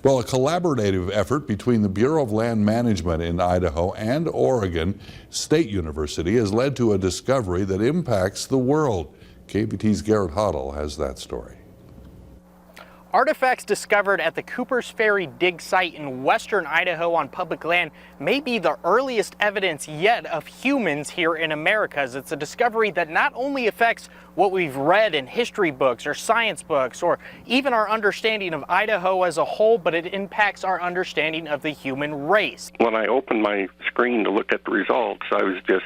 Well, a collaborative effort between the Bureau of Land Management in Idaho and Oregon State University has led to a discovery that impacts the world. KVT's Garrett Hoddle has that story. Artifacts discovered at the Cooper's Ferry dig site in western Idaho on public land may be the earliest evidence yet of humans here in Americas. It's a discovery that not only affects what we've read in history books or science books or even our understanding of Idaho as a whole, but it impacts our understanding of the human race. When I opened my screen to look at the results, I was just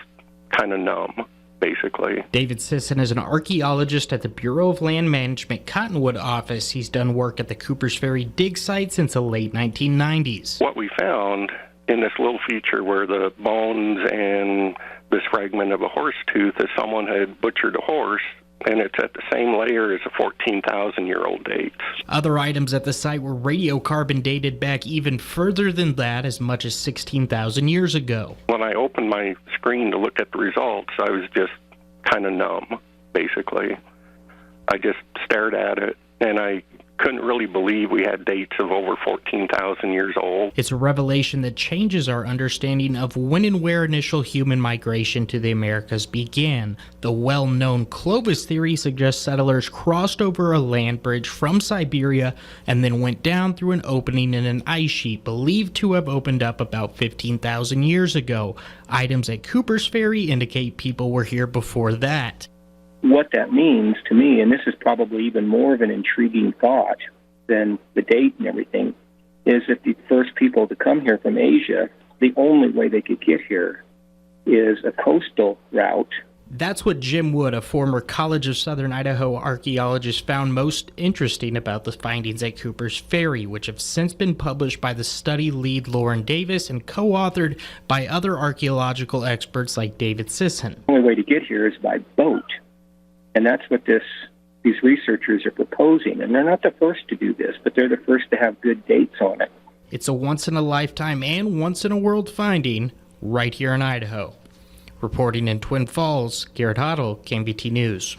kind of numb, basically. David Sisson is an archaeologist at the Bureau of Land Management Cottonwood office. He's done work at the Cooper's Ferry dig site since the late 1990s. What we found in this little feature where the bones and this fragment of a horse tooth is someone had butchered a horse, and it's at the same layer as a 14,000-year-old date. Other items at the site were radiocarbon dated back even further than that, as much as 16,000 years ago. When I opened my screen to look at the results, I was just kind of numb, basically. I just stared at it, and I couldn't really believe we had dates of over 14,000 years old. It's a revelation that changes our understanding of when and where initial human migration to the Americas began. The well-known Clovis theory suggests settlers crossed over a land bridge from Siberia and then went down through an opening in an ice sheet believed to have opened up about 15,000 years ago. Items at Cooper's Ferry indicate people were here before that. What that means to me, and this is probably even more of an intriguing thought than the date and everything, is that the first people to come here from Asia, the only way they could get here is a coastal route. That's what Jim Wood, a former College of Southern Idaho archaeologist, found most interesting about the findings at Cooper's Ferry, which have since been published by the study lead Lauren Davis and co-authored by other archaeological experts like David Sisson. The only way to get here is by boat. And that's what these researchers are proposing. And they're not the first to do this, but they're the first to have good dates on it. It's a once-in-a-lifetime and once-in-a-world finding right here in Idaho. Reporting in Twin Falls, Garrett Hoddle, KVT News.